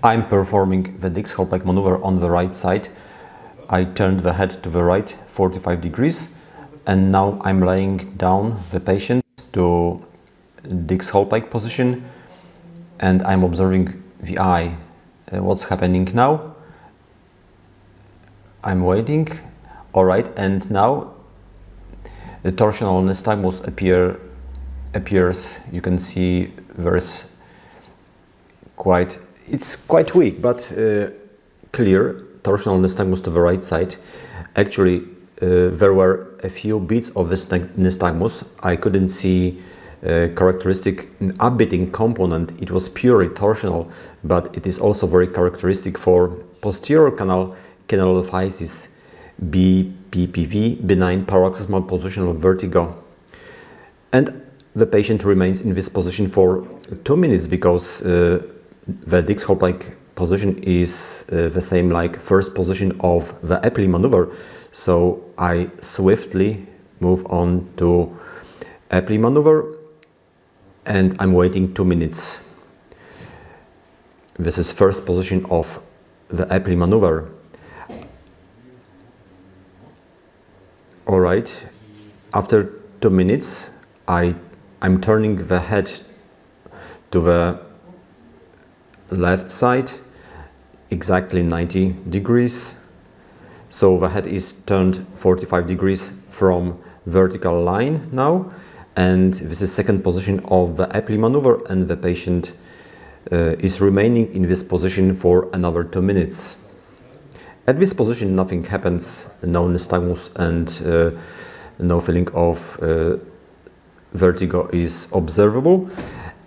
I'm performing the Dix-Hallpike maneuver on the right side. I turned the head to the right 45 degrees and now I'm laying down the patient to Dix-Hallpike position and I'm observing the eye. What's happening now? I'm waiting. Alright, and now the torsional nystagmus appears. You can see there's it's quite weak, but clear torsional nystagmus to the right side. Actually, there were a few beats of this nystagmus. I couldn't see characteristic upbeating component. It was purely torsional, but it is also very characteristic for posterior canal canalolithiasis, BPPV, Benign Paroxysmal Positional Vertigo. And the patient remains in this position for 2 minutes because the Dix-Hallpike position is the same like first position of the Epley maneuver. So I swiftly move on to Epley maneuver and I'm waiting 2 minutes. This is first position of the Epley maneuver. Alright, after 2 minutes I'm turning the head to the left side, exactly 90 degrees. So the head is turned 45 degrees from vertical line now, and this is second position of the Epley maneuver, and the patient is remaining in this position for another 2 minutes. At this position nothing happens, no nystagmus and no feeling of vertigo is observable.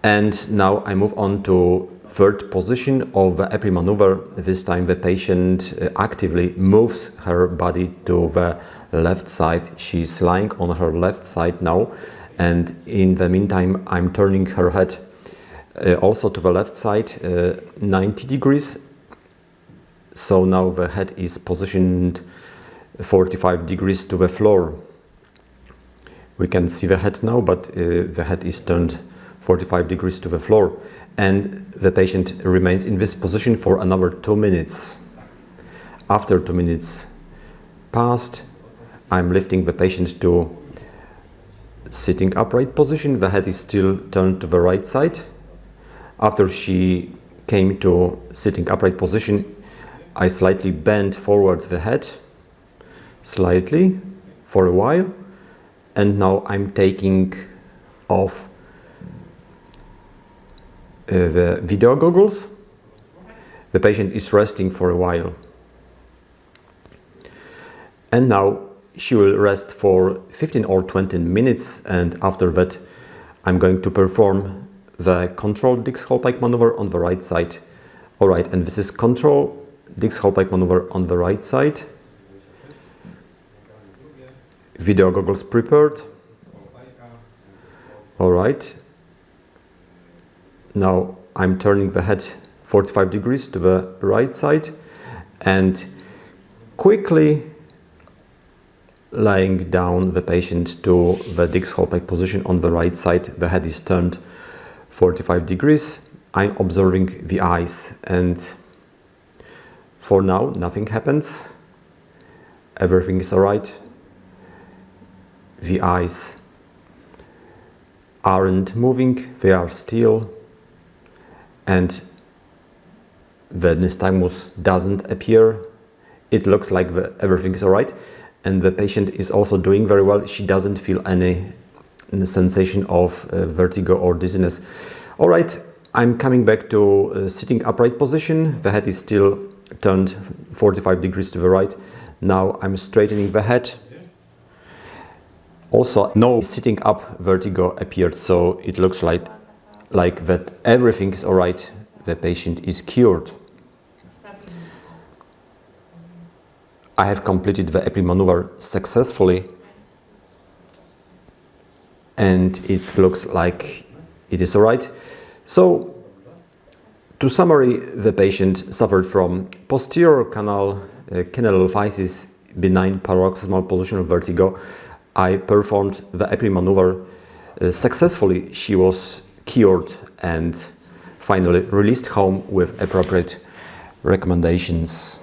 And now I move on to third position of the Epley maneuver. This time the patient actively moves her body to the left side. She's lying on her left side now, and in the meantime I'm turning her head also to the left side 90 degrees. So now the head is positioned 45 degrees to the floor. We can see the head now, but the head is turned 45 degrees to the floor, and the patient remains in this position for another 2 minutes. After 2 minutes passed, I'm lifting the patient to sitting upright position. The head is still turned to the right side. After she came to sitting upright position, I slightly bend forward the head, slightly, for a while, and now I'm taking off the video goggles. The patient is resting for a while. And now she will rest for 15 or 20 minutes, and after that I'm going to perform the control Dix-Hallpike maneuver on the right side. Alright, and this is control Dix-Hallpike maneuver on the right side. Video goggles prepared. Alright. Now I'm turning the head 45 degrees to the right side and quickly laying down the patient to the Dix-Hallpike position on the right side. The head is turned 45 degrees. I'm observing the eyes, and for now nothing happens. Everything is alright. The eyes aren't moving, they are still, and the nystagmus doesn't appear. It looks like everything is alright, and the patient is also doing very well. She doesn't feel any sensation of vertigo or dizziness. Alright, I'm coming back to sitting upright position. The head is still turned 45 degrees to the right. Now I'm straightening the head. Also, no sitting up vertigo appeared, so it looks like that everything is alright. The patient is cured. I have completed the Epley maneuver successfully, and it looks like it is alright. So, to summary, the patient suffered from posterior canal canalolithiasis, benign paroxysmal positional vertigo. I performed the Epley maneuver successfully. She was cured and finally released home with appropriate recommendations.